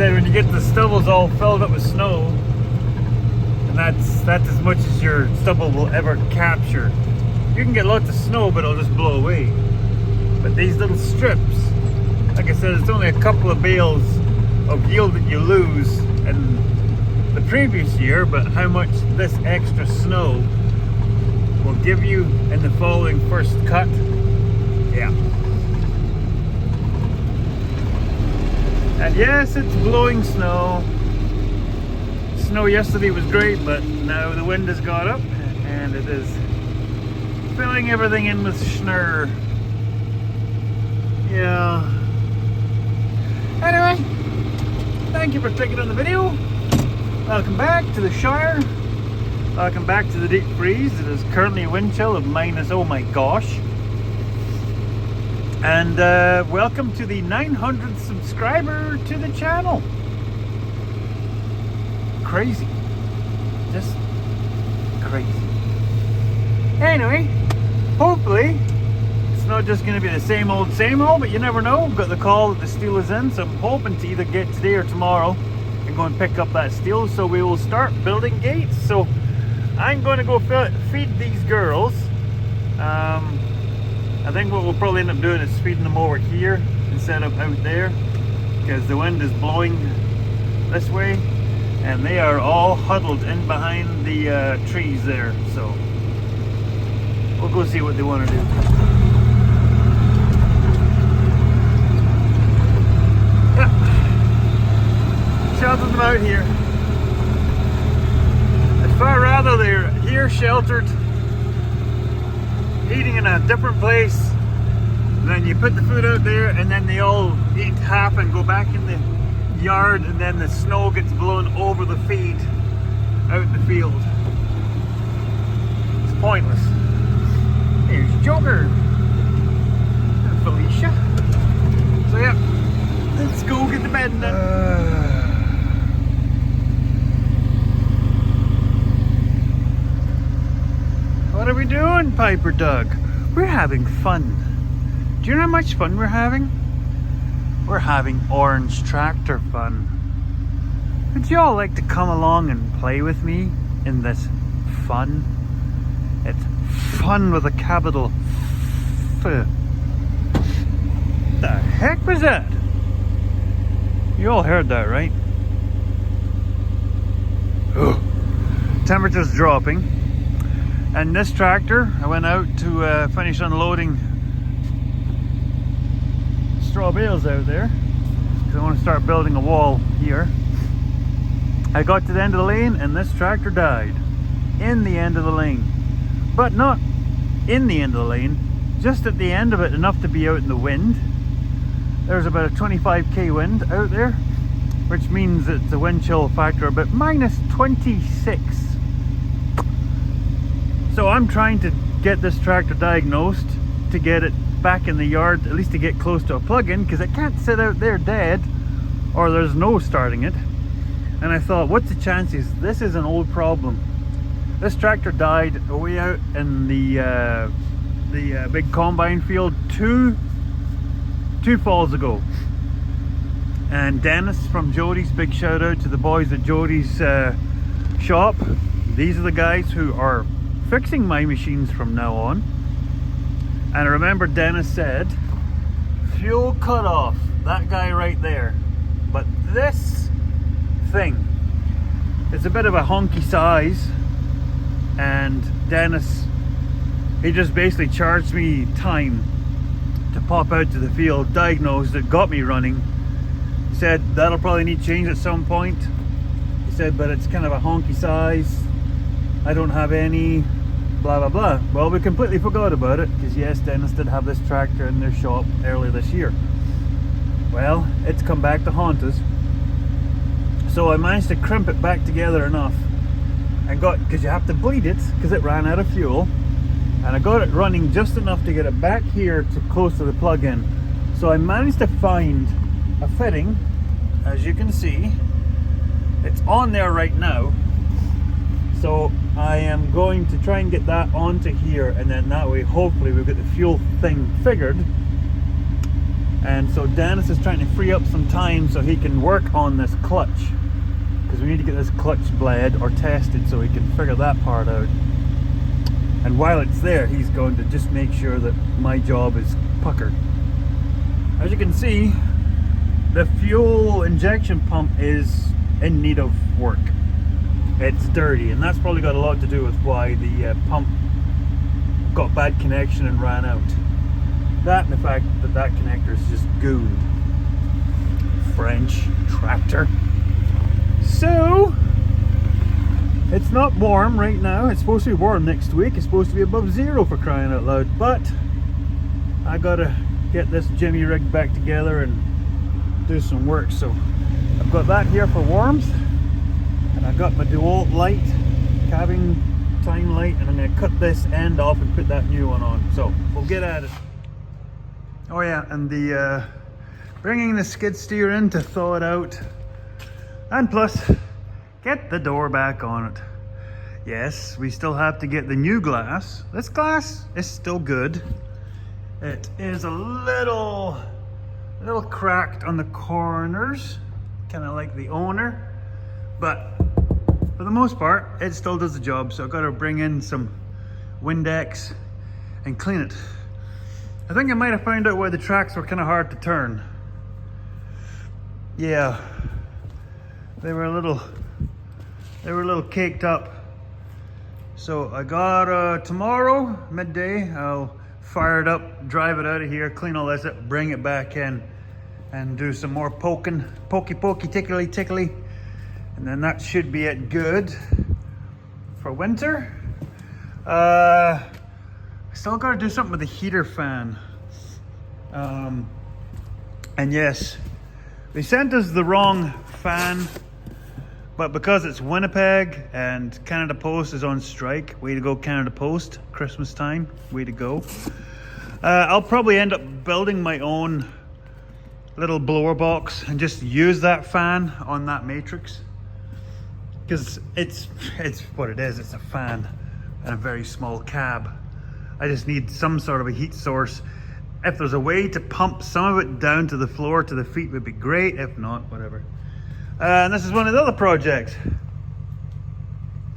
said, when you get the stubbles all filled up with snow, and that's as much as your stubble will ever capture. You can get lots of snow, but it'll just blow away. But these little strips, like I said, it's only a couple of bales of yield that you lose in the previous year, but how much this extra snow will give you in the following first cut, yeah. And yes, it's blowing snow. Snow yesterday was great, but now the wind has got up and it is filling everything in with schnurr. Yeah. Anyway, thank you for clicking on the video. Welcome back to the Shire. Welcome back to the deep freeze. It is currently a wind chill of minus, oh my gosh. And welcome to the 900th subscriber to the channel. Crazy. Just crazy. Anyway, hopefully it's not just going to be the same old, but you never know. Got the call that the steel is in, so I'm hoping to either get today or tomorrow and go and pick up that steel, so we will start building gates. So I'm going to go feed these girls. I think what we'll probably end up doing is feeding them over here instead of out there, because the wind is blowing this way and they are all huddled in behind the trees there. So we'll go see what they want to do. Yeah, shelter them out here. I'd far rather they're here sheltered, eating in a different place, then you put the food out there and then they all eat half and go back in the yard, and then the snow gets blown over the feed out in the field. It's pointless. Here's Joker and Felicia. So yeah, let's go get the bed then. What are we doing, Piper Doug? We're having fun. Do you know how much fun we're having? We're having orange tractor fun. Would you all like to come along and play with me in this fun? It's fun with a capital F. The heck was that? You all heard that, right? Temperature's dropping. And this tractor, I went out to finish unloading straw bales out there because I want to start building a wall here. I got to the end of the lane and this tractor died in the end of the lane, but not in the end of the lane, just at the end of it, enough to be out in the wind. There's about a 25k wind out there, which means it's a wind chill factor about minus 26. So I'm trying to get this tractor diagnosed to get it back in the yard, at least to get close to a plug-in, because it can't sit out there dead or there's no starting it. And I thought, what's the chances? This is an old problem. This tractor died way out in the big combine field two falls ago. And Dennis from Jody's, big shout out to the boys at Jody's shop. These are the guys who are fixing my machines from now on. And I remember Dennis said, fuel cutoff, that guy right there. But this thing, it's a bit of a honky size, and Dennis, he just basically charged me time to pop out to the field, diagnosed it, got me running. He said that'll probably need change at some point. He said, but it's kind of a honky size, I don't have any, blah blah blah. Well, we completely forgot about it, because yes, Dennis did have this tractor in their shop earlier this year. Well, it's come back to haunt us. So I managed to crimp it back together enough and got, because you have to bleed it because it ran out of fuel, and I got it running just enough to get it back here to close to the plug-in. So I managed to find a fitting, as you can see. It's on there right now. So I am going to try and get that onto here, and then that way hopefully we've got the fuel thing figured. And so Dennis is trying to free up some time so he can work on this clutch, because we need to get this clutch bled or tested so he can figure that part out. And while it's there, he's going to just make sure that my job is puckered. As you can see, the fuel injection pump is in need of work. It's dirty, and that's probably got a lot to do with why the pump got bad connection and ran out. That and the fact that that connector is just gooned. French tractor. So it's not warm right now. It's supposed to be warm next week. It's supposed to be above zero, for crying out loud. But I gotta get this Jimmy rig back together and do some work. So I've got that here for warmth, and I've got my DeWalt light, cabin time light, and I'm gonna cut this end off and put that new one on. So we'll get at it. Oh yeah, and the bringing the skid steer in to thaw it out, and plus get the door back on it. Yes, we still have to get the new glass. This glass is still good. It is a little cracked on the corners, kind of like the owner, but for the most part it still does the job. So I've got to bring in some Windex and clean it. I think I might have found out why the tracks were kind of hard to turn. Yeah, they were a little caked up. So I got tomorrow midday, I'll fire it up, drive it out of here, clean all this up, bring it back in, and do some more pokey, tickly, and then that should be it good for winter. I still got to do something with the heater fan. And yes, they sent us the wrong fan, but because it's Winnipeg and Canada Post is on strike, way to go Canada Post, Christmas time, way to go. I'll probably end up building my own little blower box and just use that fan on that matrix, because it's what it is. It's a fan and a very small cab. I just need some sort of a heat source. If there's a way to pump some of it down to the floor, to the feet, would be great. If not, whatever. And this is one of the other projects.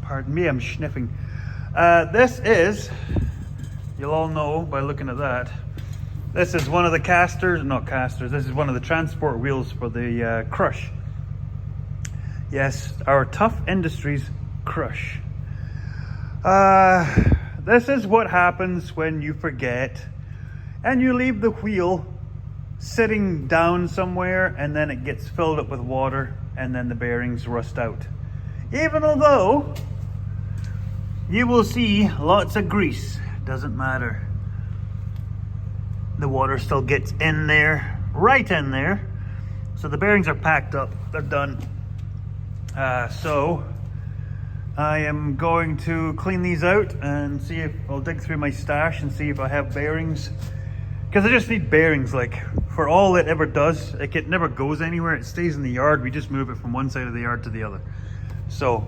Pardon me, I'm sniffing. This is, you'll all know by looking at that, this is one of the this is one of the transport wheels for the crush. Yes, our Tough Industries crush. This is what happens when you forget and you leave the wheel sitting down somewhere, and then it gets filled up with water, and then the bearings rust out. Even although you will see lots of grease, doesn't matter. The water still gets in there, right in there. So the bearings are packed up, they're done. So I am going to clean these out and see if I'll dig through my stash and see if I have bearings, because I just need bearings. Like, for all it ever does, it never goes anywhere. It stays in the yard. We just move it from one side of the yard to the other. So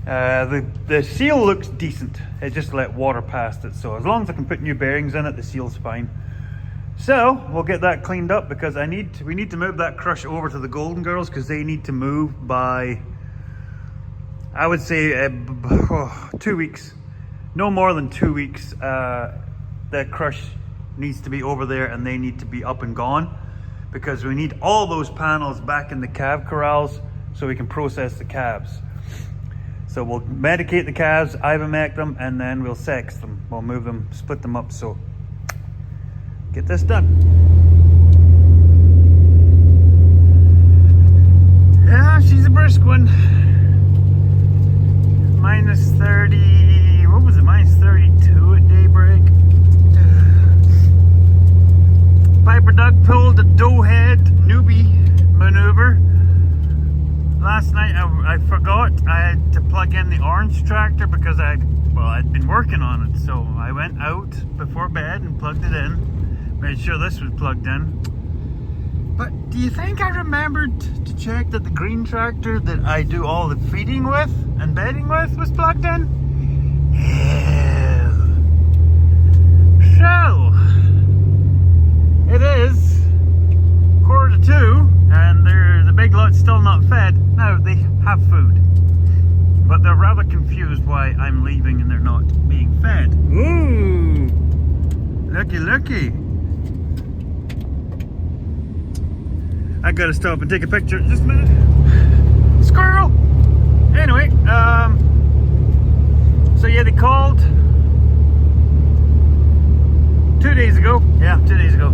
the seal looks decent. It just let water past it. So as long as I can put new bearings in it, the seal's fine. So we'll get that cleaned up, because we need to move that crush over to the Golden Girls, because they need to move by, I would say 2 weeks. No more than 2 weeks. That crush needs to be over there, and they need to be up and gone, because we need all those panels back in the calf corrals so we can process the calves. So we'll medicate the calves, ivermectin them, and then we'll sex them. We'll move them, split them up. So get this done. Yeah, she's a brisk one. Minus 30, what was it, minus 32 at daybreak. Piper Doug pulled a dough head newbie maneuver. Last night I forgot I had to plug in the orange tractor, because I'd been working on it. So I went out before bed and plugged it in, made sure this was plugged in. But do you think I remembered to check that the green tractor that I do all the feeding with and bedding with was plugged in? Hell. So it is fed. Now they have food, but they're rather confused why I'm leaving and they're not being fed. Ooh, looky, looky. I gotta stop and take a picture. Just a minute. Squirrel. Anyway, so yeah, they called 2 days ago. Yeah, 2 days ago.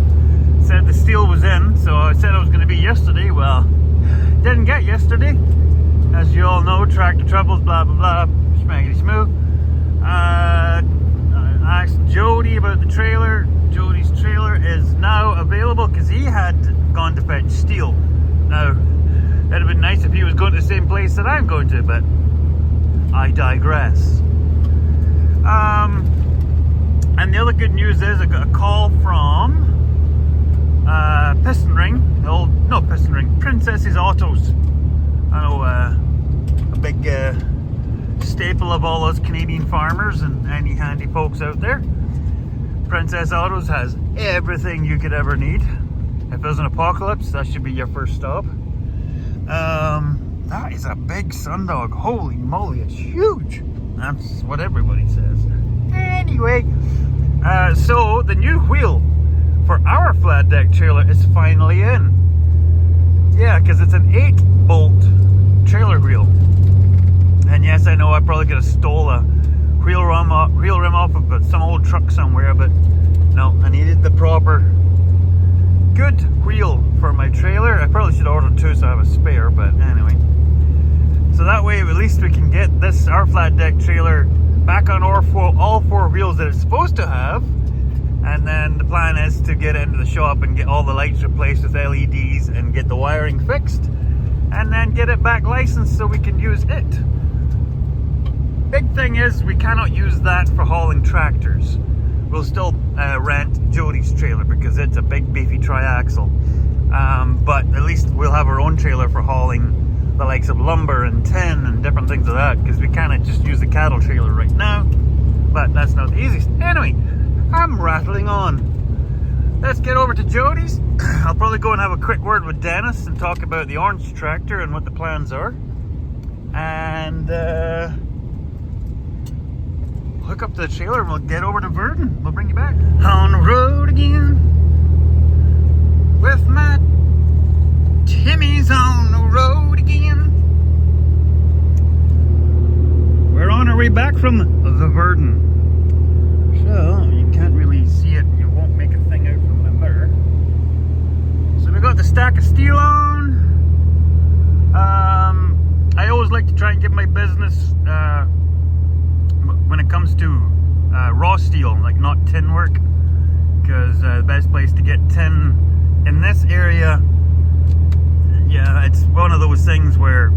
Said the steel was in, so I said it was going to be yesterday. Well, didn't get yesterday. As you all know, tractor troubles, blah blah blah, schmaggity smooth. I asked Jody about the trailer. Jody's trailer is now available because he had gone to fetch steel. Now, it'd have been nice if he was going to the same place that I'm going to, but I digress. And the other good news is I got a call from Piston Ring, Princess's Autos. I know a big staple of all those Canadian farmers and any handy folks out there. Princess Autos has everything you could ever need. If there's an apocalypse, that should be your first stop. That is a big sundog. Holy moly, it's huge. That's what everybody says. Anyway, so the new wheel for our flat deck trailer is finally in. Yeah, because it's an 8-bolt trailer wheel. And yes, I know I probably could have stole a wheel rim off of some old truck somewhere, but no, I needed the proper good wheel for my trailer. I probably should order two so I have a spare, but anyway. So that way at least we can get our flat deck trailer back on all four wheels that it's supposed to have. And then the plan is to get into the shop and get all the lights replaced with LEDs and get the wiring fixed. And then get it back licensed so we can use it. Big thing is we cannot use that for hauling tractors. We'll still rent Jody's trailer because it's a big beefy triaxle. But at least we'll have our own trailer for hauling the likes of lumber and tin and different things like that, because we cannot just use the cattle trailer right now. But that's not the easiest. Anyway, I'm rattling on. Let's get over to Jody's. I'll probably go and have a quick word with Dennis and talk about the orange tractor and what the plans are. And hook up to the trailer and we'll get over to Verdon. We'll bring you back. On the road again with my Timmy's on the road again. We're on our way back from the Verdon. So, you can't really see it. You won't make a thing out from the mirror. So we got the stack of steel on. I always like to try and give my business when it comes to raw steel, like not tin work, because the best place to get tin in this area, yeah, it's one of those things where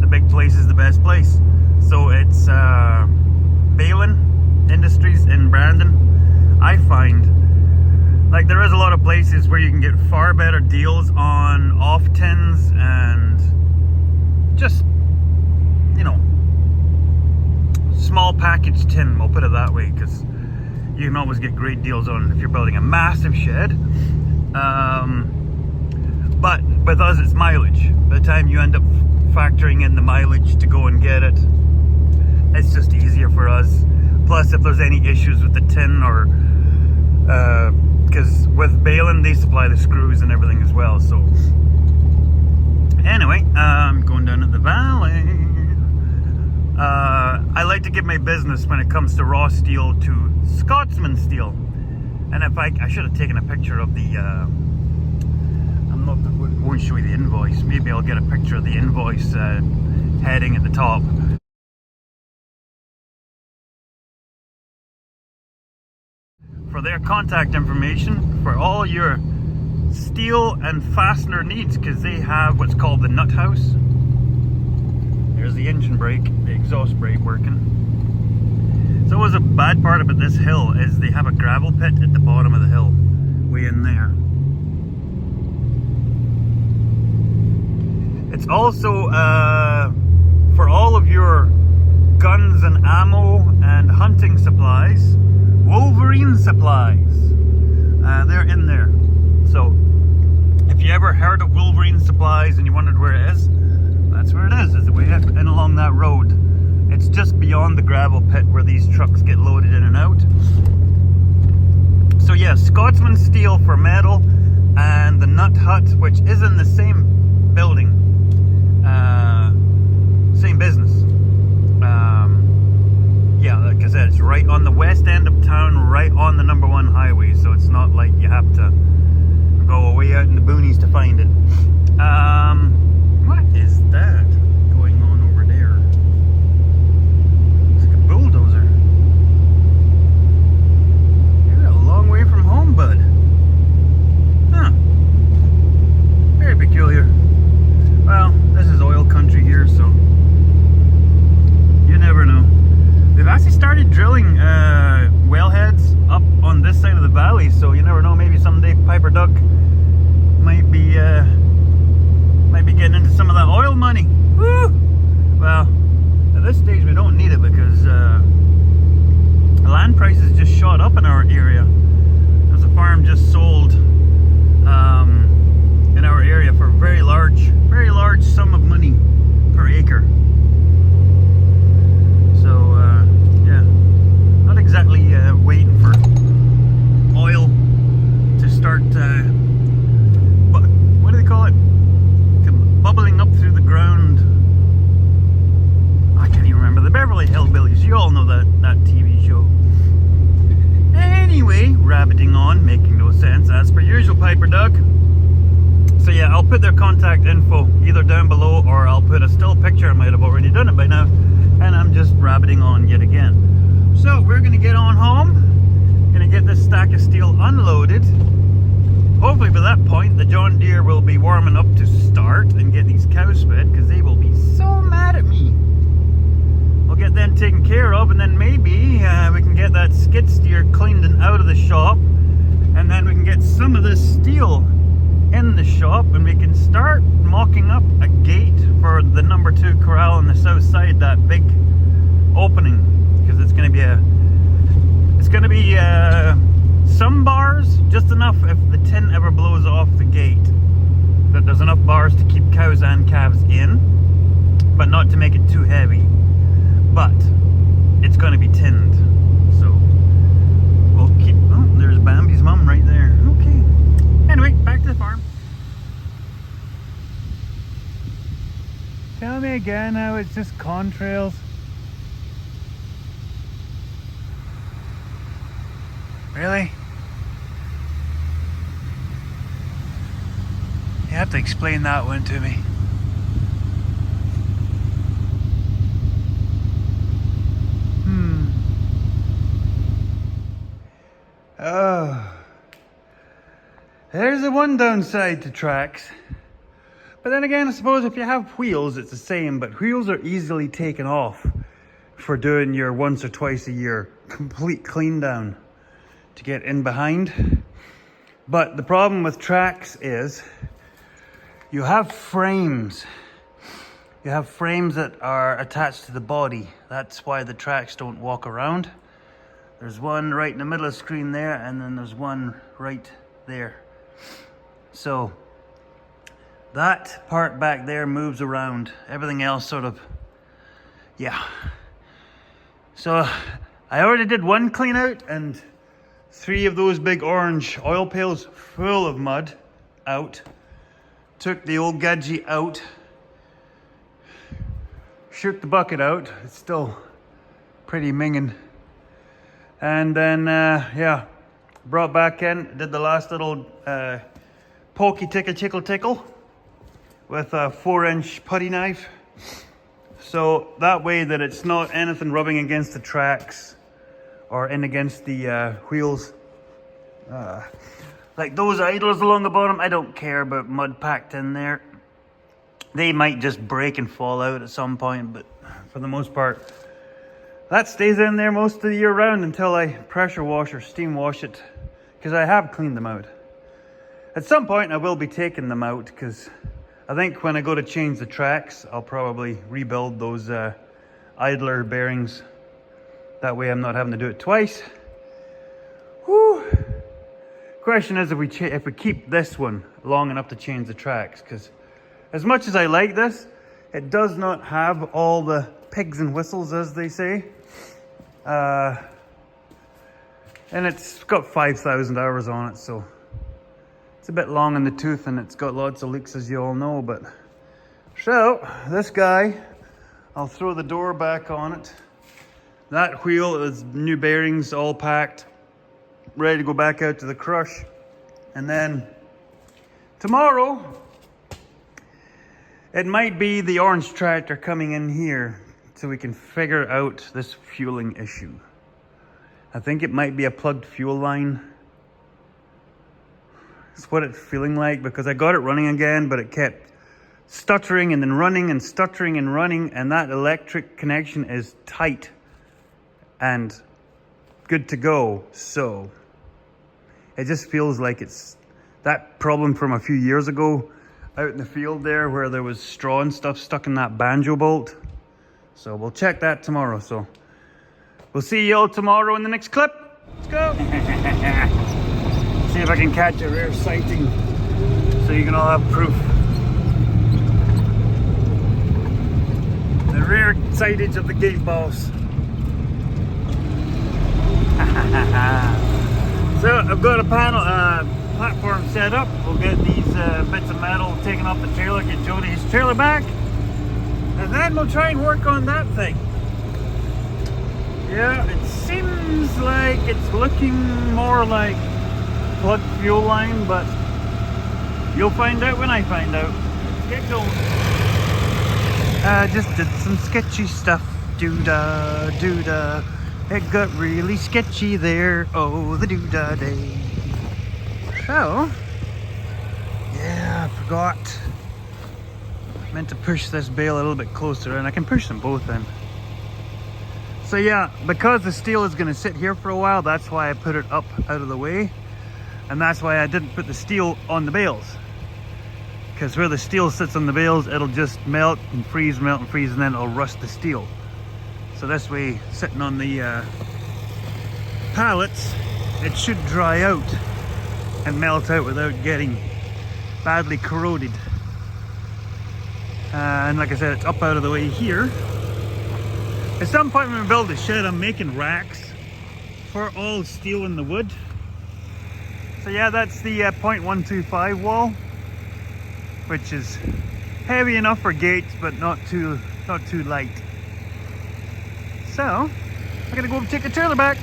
the big place is the best place. So it's Balin Industries in Brandon. I find like there is a lot of places where you can get far better deals on off tins and just, you know, small package tin, we'll put it that way, because you can always get great deals on if you're building a massive shed. But with us it's mileage. By the time you end up factoring in the mileage to go and get it, it's just easier for us. Plus if there's any issues with the tin, or because with Balin they supply the screws and everything as well. So anyway, I'm going down to the valley. I like to give my business when it comes to raw steel to Scotsman steel. And if I should have taken a picture of the I won't show you the invoice. Maybe I'll get a picture of the invoice heading at the top. For their contact information for all your steel and fastener needs, because they have what's called the nut house. There's the engine brake, the exhaust brake working. So what's a bad part about this hill is they have a gravel pit at the bottom of the hill, way in there. It's also for all of your guns and ammo and hunting supplies, Wolverine supplies. They're in there. So if you ever heard of Wolverine supplies and you wondered where it is, That's where it is the way up and along that road. It's just beyond the gravel pit where these trucks get loaded in and out. So yeah, Scotsman steel for metal, and the nut hut, which is in the same building, same business. Yeah, like I said, it's right on the west end of town, right on the #1 highway, so it's not like you have to go way out in the boonies to find it. What is that going on over there? It's like a bulldozer. You're a long way from home, bud. Huh. Very peculiar. Well, this is oil country here, so you never know. They've actually started drilling wellheads up on this side of the valley, so you never know. Maybe someday Piper Duck might be getting into some of that oil money. Woo! Well, at this stage we don't need it because land prices just shot up in our area. There's a farm just sold in our area for a very large sum of money per acre. So yeah, not exactly waiting for oil to start what do they call it, bubbling up through the ground. I can't even remember. The Beverly Hillbillies, you all know that TV show. Anyway, rabbiting on, making no sense as per usual, Piper Doug. So yeah, I'll put their contact info either down below, or I'll put a still picture. I might have already done it by now, and I'm just rabbiting on yet again. So we're gonna get on home, gonna get this stack of steel unloaded. Hopefully by that point the John Deere will be warming up to start and get these cows fed, because they will be so mad at me. We'll get them taken care of, and then maybe we can get that skid steer cleaned and out of the shop, and then we can get some of this steel in the shop, and we can start mocking up a gate for the #2 corral on the south side, that big opening, because it's going to be some bars, just enough if the tin ever blows off the gate, that there's enough bars to keep cows and calves in, but not to make it too heavy. But it's going to be tinned, so we'll keep. Oh, there's Bambi's mum right there. Okay. Anyway, back to the farm. Tell me again how it's just contrails. Really? You have to explain that one to me. Oh. There's the one downside to tracks. But then again, I suppose if you have wheels, it's the same, but wheels are easily taken off for doing your once or twice a year complete clean down to get in behind. But the problem with tracks is you have frames. You have frames that are attached to the body. That's why the tracks don't walk around. There's one right in the middle of the screen there, and then there's one right there. So that part back there moves around. Everything else sort of, yeah. So I already did one clean out, and 3 of those big orange oil pails full of mud out. Took the old gadget out. Shook the bucket out. It's still pretty minging. And then, yeah, brought back in, did the last little pokey tickle with a 4-inch putty knife. So that way that it's not anything rubbing against the tracks or in against the wheels. Like those idlers along the bottom, I don't care about mud packed in there. They might just break and fall out at some point, but for the most part, that stays in there most of the year round until I pressure wash or steam wash it, because I have cleaned them out. At some point I will be taking them out, because I think when I go to change the tracks, I'll probably rebuild those idler bearings. That way I'm not having to do it twice. Whew. Question is if we keep this one long enough to change the tracks, because as much as I like this, It does not have all the pigs and whistles, as they say. And it's got 5,000 hours on it, so it's a bit long in the tooth and it's got lots of leaks, as you all know. But so this guy, I'll throw the door back on it. That wheel is new bearings, all packed, ready to go back out to the crush. And then tomorrow, it might be the orange tractor coming in here so we can figure out this fueling issue. I think it might be a plugged fuel line. It's what it's feeling like, because I got it running again, but it kept stuttering and then running and stuttering and running, and that electric connection is tight and good to go. So it just feels like it's that problem from a few years ago out in the field there, where there was straw and stuff stuck in that banjo bolt. So we'll check that tomorrow. So we'll see y'all tomorrow in the next clip. Let's go. See if I can catch a rare sighting so you can all have proof. The rare sightage of the gate boss. So I've got a platform set up. We'll get these bits of metal taken off the trailer, get Jody's trailer back, and then we'll try and work on that thing. Yeah, it seems like it's looking more like plugged fuel line, but you'll find out when I find out. Let's get going. Just did some sketchy stuff. Doo-dah, doo-dah. It got really sketchy there. Oh, the doo-dah day. So, yeah, I forgot. I meant to push this bale a little bit closer, and I can push them both in. So yeah, because the steel is going to sit here for a while, that's why I put it up out of the way. And that's why I didn't put the steel on the bales. Because where the steel sits on the bales, it'll just melt and freeze, and then it'll rust the steel. So this way, sitting on the pallets, it should dry out and melt out without getting badly corroded. And like I said, it's up out of the way here. At some point when we build a shed, I'm making racks for all steel and the wood. So yeah, that's the 0.125 wall, which is heavy enough for gates, but not too light. So I'm gonna go take the trailer back.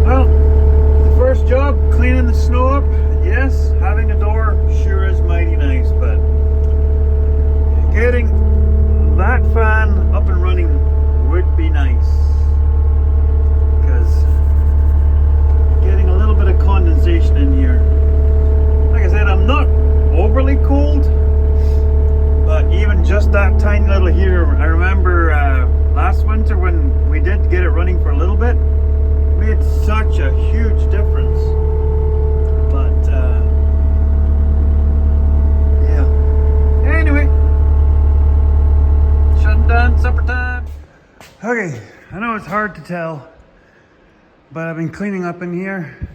Well, the first job, cleaning the snow up. Yes, having a door sure is mighty nice, but getting that fan up and running would be nice, because getting a little bit of condensation in here. Like I said, I'm not overly cold, but even just that tiny little heater, I remember last winter when we did get it running for a little bit, made such a huge difference. But yeah, anyway, shutting down, supper time. Okay, I know it's hard to tell, but I've been cleaning up in here.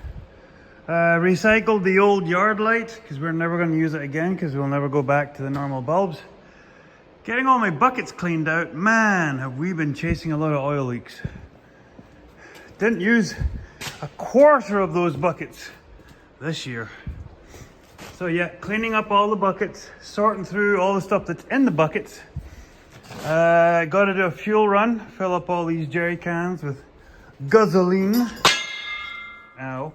Recycled the old yard light, because we're never going to use it again, because we'll never go back to the normal bulbs. Getting all my buckets cleaned out. Man, have we been chasing a lot of oil leaks. Didn't use a quarter of those buckets this year. So yeah, cleaning up all the buckets, sorting through all the stuff that's in the buckets. Got to do a fuel run, fill up all these jerry cans with gasoline. Ow.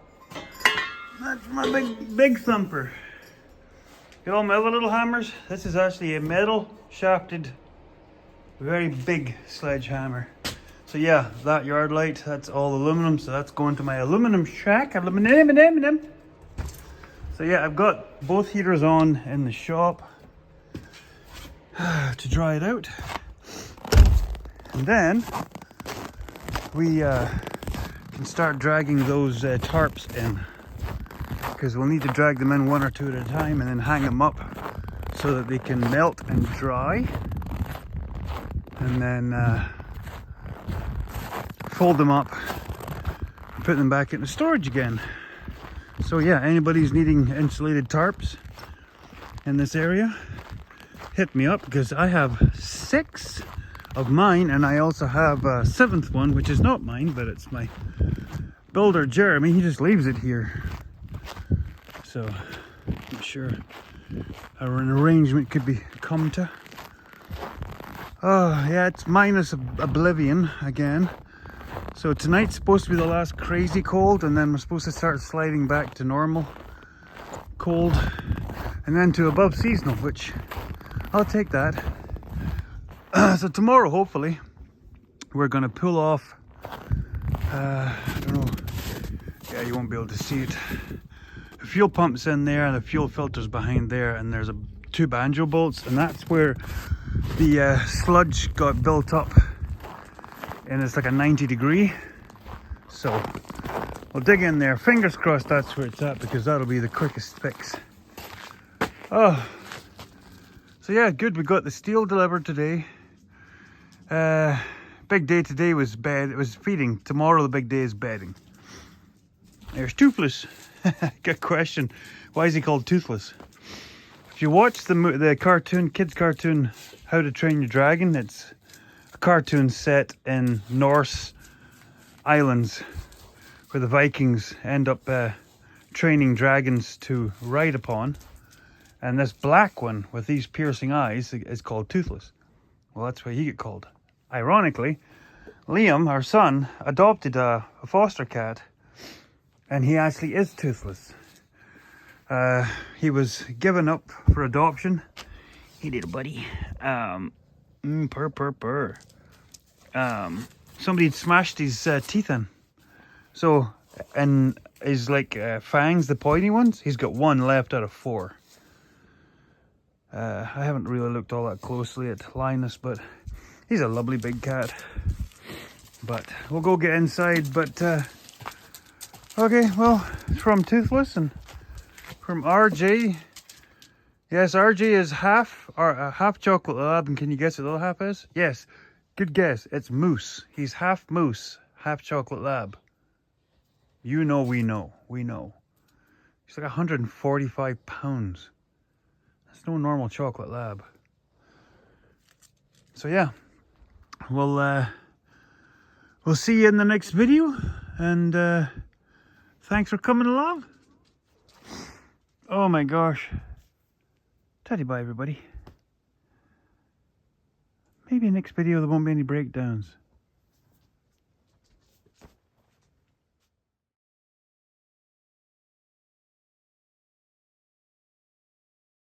That's my big thumper. Got all my other little hammers. This is actually a metal shafted, very big sledgehammer. So yeah, that yard light, that's all aluminum, so that's going to my aluminum shack. Aluminum. So yeah, I've got both heaters on in the shop to dry it out. And then we can start dragging those tarps in, because we'll need to drag them in one or two at a time and then hang them up so that they can melt and dry, and then fold them up, put them back into storage again. So yeah, anybody who's needing insulated tarps in this area, hit me up because I have 6 of mine, and I also have a 7th one, which is not mine, but it's my builder Jeremy. He just leaves it here, so I'm sure an arrangement could be come to. Oh yeah, it's minus oblivion again. So tonight's supposed to be the last crazy cold, and then we're supposed to start sliding back to normal cold, and then to above seasonal, which I'll take that. So tomorrow, hopefully, we're gonna pull off, I don't know, yeah, you won't be able to see it. The fuel pump's in there and the fuel filter's behind there, and there's 2 banjo bolts, and that's where the sludge got built up, and it's like a 90-degree. So we'll dig in there. Fingers crossed that's where it's at, because that'll be the quickest fix. Oh, so yeah, good. We got the steel delivered today. Big day today was bed. It was feeding. Tomorrow the big day is bedding. There's Toothless. Good question. Why is he called Toothless? If you watch the cartoon, kids cartoon, How to Train Your Dragon, it's a cartoon set in Norse islands where the Vikings end up training dragons to ride upon. And this black one with these piercing eyes is called Toothless. Well, that's why he get called. Ironically, Liam, our son, adopted a foster cat, and he actually is toothless. He was given up for adoption. Hey, little buddy. Purr. Somebody had smashed his teeth in. So, and his fangs, the pointy ones, he's got 1 left out of 4. I haven't really looked all that closely at Linus, but he's a lovely big cat. But we'll go get inside. But okay, well, from Toothless and from RJ. Yes, RJ is half chocolate lab, and can you guess what the other half is? Yes, good guess. It's moose. He's half moose, half chocolate lab. You know, we know. He's like 145 pounds. That's no normal chocolate lab. So yeah, we'll see you in the next video, and thanks for coming along. Oh my gosh. Teddy bye everybody. Maybe next video there won't be any breakdowns.